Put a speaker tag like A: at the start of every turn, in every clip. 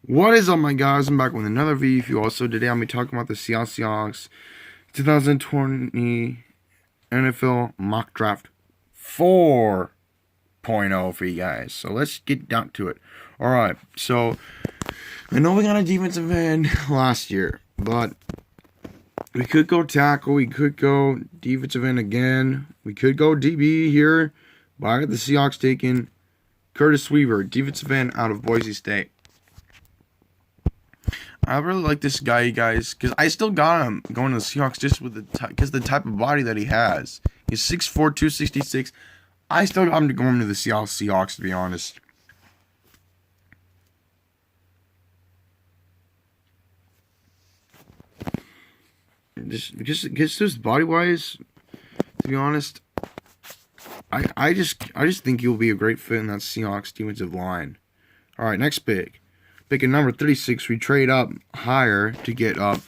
A: What is up, my guys? I'm back with another video. Also, today I'm going to be talking about the Seahawks 2020 N.F.L. Mock Draft 4.0 for you guys. So let's get down to it. Alright, so I know we got a defensive end last year, but we could go tackle, we could go defensive end again, we could go DB here, but I got the Seahawks taking Curtis Weaver, defensive end out of Boise State. I really like this guy, you guys, because I still got him going to the Seahawks just with the type of body that he has. He's 6'4", 266. I still got him to go into the Seahawks, to be honest. Just body-wise, to be honest, I just think he'll be a great fit in that Seahawks defensive line. All right, next pick. Pick at number 36, we trade up higher to get up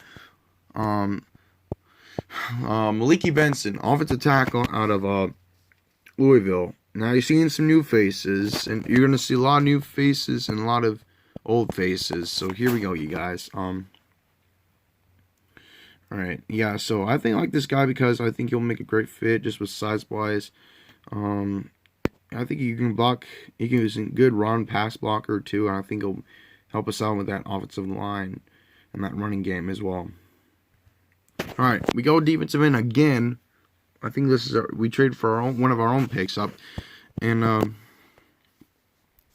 A: Malik Benson, offensive tackle out of Louisville. Now you're seeing some new faces, and you're gonna see a lot of new faces and a lot of old faces. So here we go, you guys. All right, yeah. So I think I like this guy because I think he'll make a great fit just with size wise. I think he can block. He can be a good run pass blocker too, and I think he'll help us out with that offensive line and that running game as well. All right, we go defensive end again. I think this is we trade for one of our own picks up, and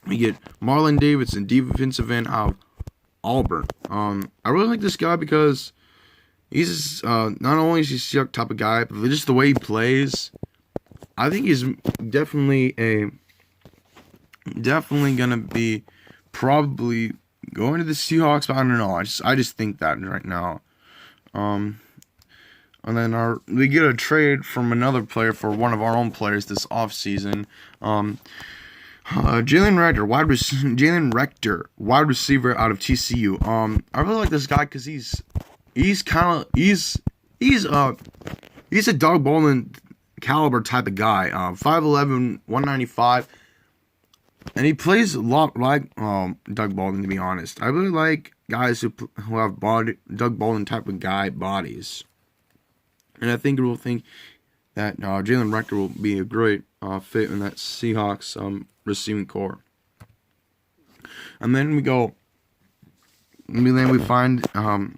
A: we get Marlin Davidson, defensive end out of Auburn. I really like this guy because he's not only is he a type of guy, but just the way he plays. I think he's definitely gonna be probably going to the Seahawks, but I don't know. I just think that right now. And then we get a trade from another player for one of our own players this offseason. Jalen Rector, wide receiver out of TCU. I really like this guy because he's a Doug Baldwin caliber type of guy. 5'11", 195. And he plays a lot like Doug Baldwin, to be honest. I really like guys who have Doug Baldwin type of guy bodies. And I think we'll think that Jalen Rector will be a great fit in that Seahawks receiving core. And then we go, and then we find, and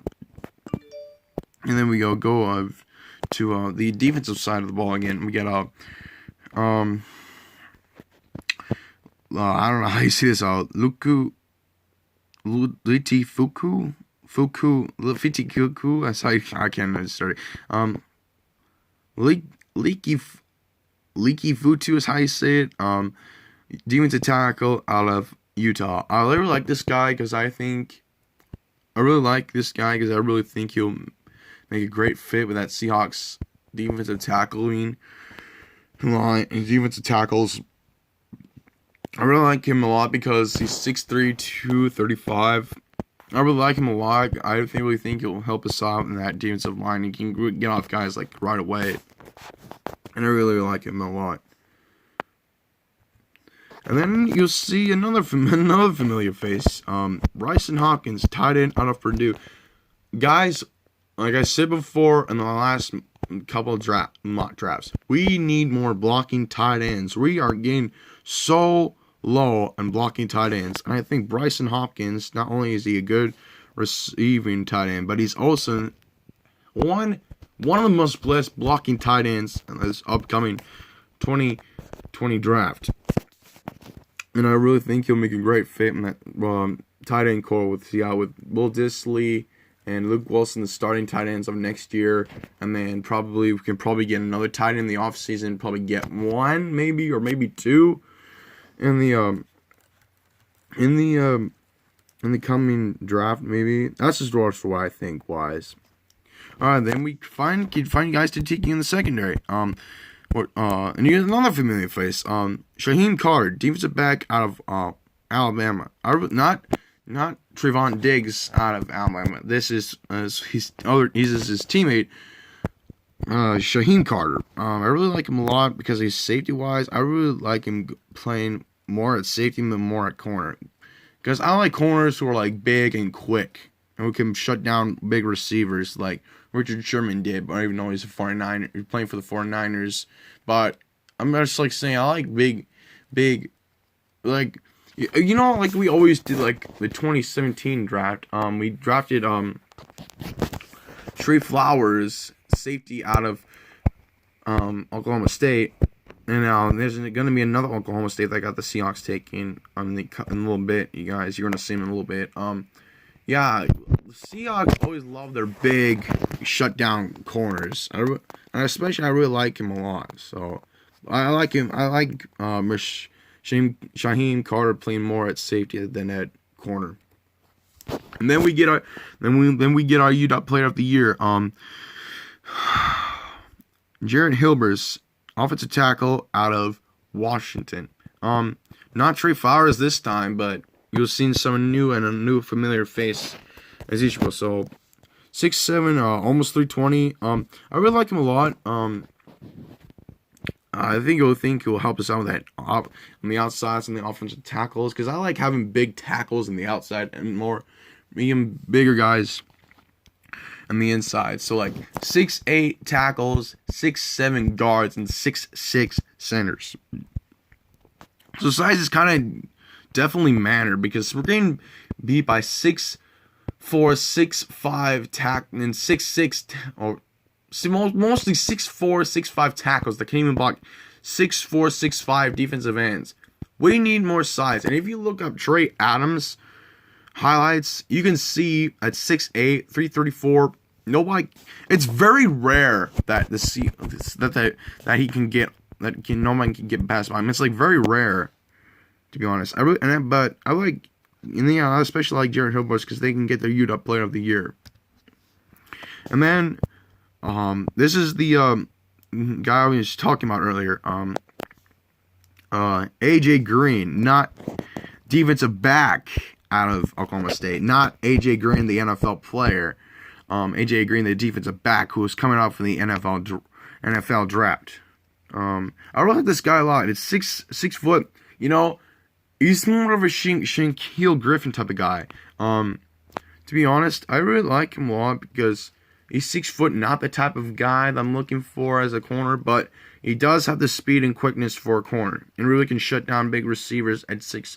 A: then we go to the defensive side of the ball again. We get I don't know how you see this. Litifuku. That's how I can't start it. Leaky Futu is how you say it. Defensive tackle out of Utah. I really like this guy because I really think he'll make a great fit with that Seahawks defensive tackling line and defensive tackles. I really like him a lot because he's 6'3", 235. I really like him a lot. I really think he'll help us out in that defensive line. He can get off guys like right away. And I really like him a lot. And then you'll see another familiar face. Bryce Hopkins, tight end out of Purdue. Guys, like I said before in the last couple of mock drafts, we need more blocking tight ends. We are getting so low on blocking tight ends. And I think Bryce Hopkins, not only is he a good receiving tight end, but he's also one of the most blessed blocking tight ends in this upcoming 2020 draft. And I really think he'll make a great fit in that tight end core with Will Dissly and Luke Wilson, the starting tight ends of next year. And then we can probably get another tight end in the offseason, probably get one maybe or maybe two in the coming draft, maybe. That's just what I think wise. Alright, then we find guys to take in the secondary. And you get another familiar face. Shaheem Carter, defensive back out of Alabama. Not Trevon Diggs out of Alabama. This is his teammate. Shaheem Carter. I really like him a lot because he's safety wise. I really like him playing more at safety than more at corner. Because I like corners who are like big and quick and who can shut down big receivers like Richard Sherman did. But I don't even know he's a 49er. He's playing for the 49ers. But I'm just like saying I like big, like, you know, like we always did, like the 2017 draft. We drafted Trey Flowers, safety out of Oklahoma State. And there's going to be another Oklahoma State that got the Seahawks taking in a little bit, you guys. You're going to see them in a little bit. Yeah, the Seahawks always love their big shutdown corners. And especially, I really like him a lot. So, I like him. I like Shaheem Carter playing more at safety than at corner. And then we get our UW Player of the Year. Jared Hilbert, offensive tackle out of Washington. Not Trey Flowers this time, but you'll see someone new and a new familiar face as usual. So 6'7", almost 320. I really like him a lot. I think he'll help us out with that on the outsides and the offensive tackles, because I like having big tackles on the outside and more medium bigger guys on the inside. So like 6'8" tackles, 6'7" guards, and 6'6" centers. So size is kind of definitely matter, because we're getting beat by 6'4", 6'5" and 6'6", or mostly 6'4", 6'5" tackles that can even block 6'4", 6'5" defensive ends. We need more size. And if you look up Trey Adams highlights, you can see at 6'8", 334. Nobody. It's very rare that he can get nobody can get past by him. It's like very rare, to be honest. I especially like Jared Hilbert, because they can get their UW Player of the Year. And then this is the guy I was talking about earlier. AJ Green, not defensive back out of Oklahoma State, not AJ Green, the NFL player. AJ Green, the defensive back, who was coming out from the NFL draft. I really like this guy a lot. It's 6 foot. You know, he's more of a Shaquille Griffin type of guy. To be honest, I really like him a lot because he's 6 foot, not the type of guy that I'm looking for as a corner, but he does have the speed and quickness for a corner, and really can shut down big receivers at 6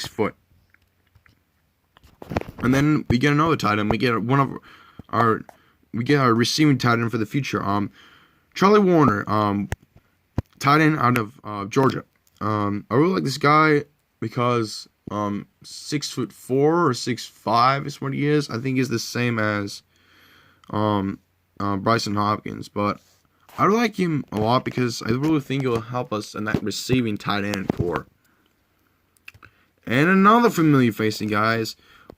A: foot. And then we get another tight end. We get our receiving tight end for the future. Charlie Warner, tight end out of Georgia. I really like this guy because 6'4" or 6'5" is what he is. I think he's the same as Bryce Hopkins, but I like him a lot because I really think he'll help us in that receiving tight end core. And another familiar facing guys.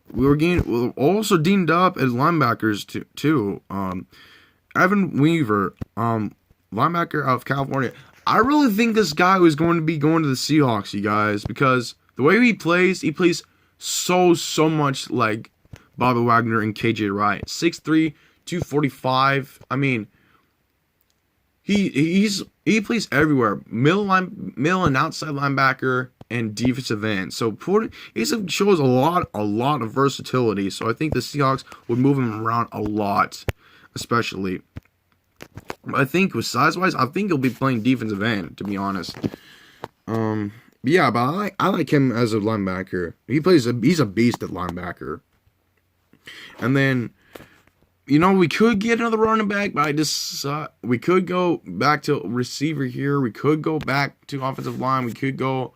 A: We're also deemed up as linebackers too. Evan Weaver, linebacker out of California. I really think this guy was going to be going to the Seahawks, you guys, because the way he plays so much like Bobby Wagner and KJ Wright. 6'3", 245. I mean, he plays everywhere. Middle and outside linebacker and defensive end. So he shows a lot of versatility. So I think the Seahawks would move him around a lot, especially. I think with size-wise, I think he'll be playing defensive end, to be honest. Yeah, but I like him as a linebacker. He's a beast at linebacker. And then, you know, we could get another running back, but we could go back to receiver here. We could go back to offensive line. We could go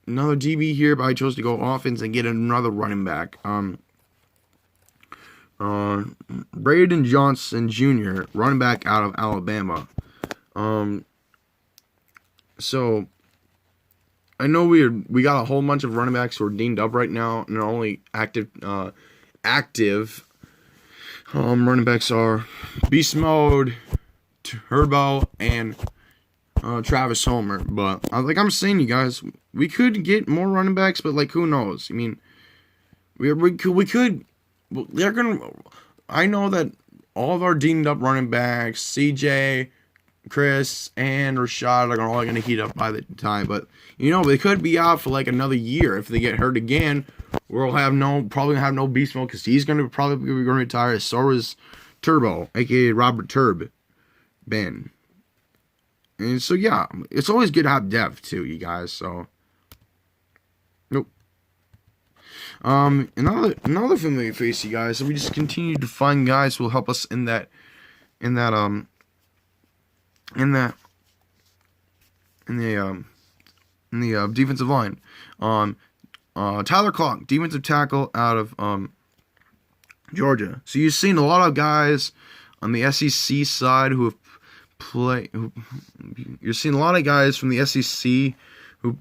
A: another DB here, but I chose to go offense and get another running back. Braden Johnson Jr., running back out of Alabama. So I know we got a whole bunch of running backs who are deemed up right now, and only active running backs are Beast Mode, Turbo, and Travis Homer. But like I'm saying, you guys, we could get more running backs, but like who knows? I mean, we could. I know that all of our deemed up running backs, CJ, Chris and Rashad are all going to heat up by the time. But, they could be out for like another year. If they get hurt again, we'll probably have no beast mode because he's probably going to retire. So is Turbo, a.k.a. Robert Turb Ben. And so, yeah, it's always good to have depth, too, you guys. So, nope. Another familiar face, you guys. So we just continue to find guys who will help us in the defensive line. Tyler Clark, defensive tackle out of Georgia. So you've seen a lot of guys on the SEC side who have you're seeing a lot of guys from the SEC who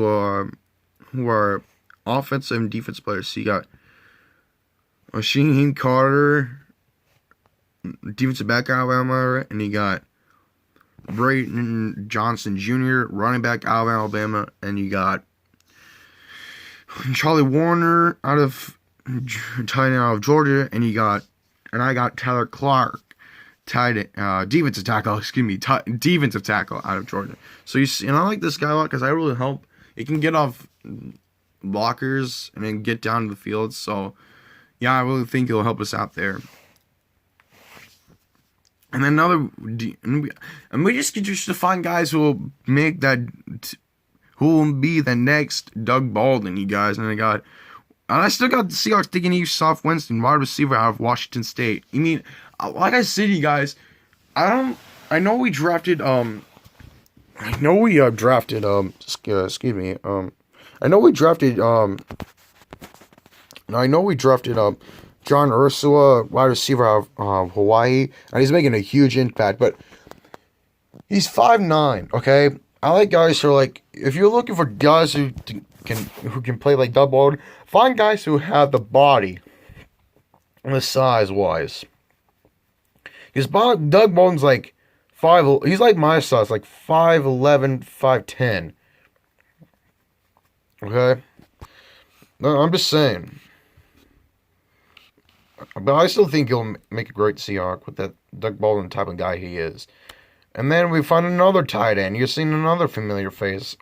A: are offensive and defensive players. So you got Shaheen Carter, defensive back out of Alabama, and you got Braden Johnson Jr., running back out of Alabama, and you got Charlie Warner tight end out of Georgia, and I got Tyler Clark, defensive tackle out of Georgia. So and I like this guy a lot because I really help. He can get off blockers and then get down to the field. So yeah, I really think he'll help us out there. And then we just get to find guys who will make that, who will be the next Doug Baldwin, you guys. And I still got the Seahawks taking East Winston, wide receiver out of Washington State. Like I said, you guys, I know we drafted John Ursula, wide receiver out of Hawaii, and he's making a huge impact, but he's 5'9", okay? I like guys who are like, if you're looking for guys who can play like Doug Baldwin, find guys who have the body and the size-wise. Because Doug Baldwin's like he's like my size, like 5'11", 5'10". Okay? No, I'm just saying. But I still think he'll make a great Seahawk with that Doug Baldwin type of guy he is. And then we find another tight end. You've seen another familiar face.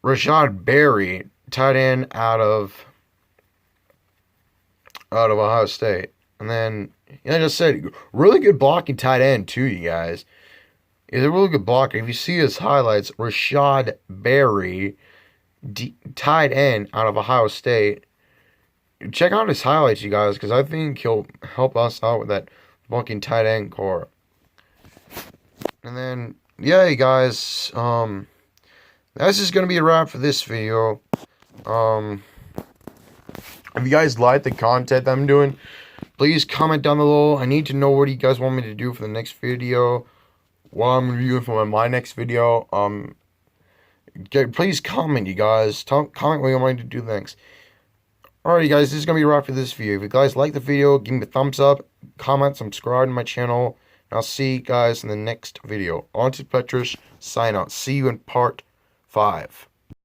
A: Rashad Berry, tight end out of Ohio State. And then, like I said, really good blocking tight end too, you guys. He's a really good blocker. If you see his highlights, Rashad Berry, tight end out of Ohio State. Check out his highlights, you guys, because I think he'll help us out with that blocking tight end core. And then, yeah, you guys, that's just going to be a wrap for this video. If you guys like the content that I'm doing, please comment down below. I need to know what you guys want me to do for the next video. What I'm reviewing for my next video. Please comment, you guys. Comment what you want me to do next. Alright, guys, this is going to be a wrap for this video. If you guys like the video, give me a thumbs up, comment, subscribe to my channel, and I'll see you guys in the next video. On to Petrus, sign out. See you in part 5.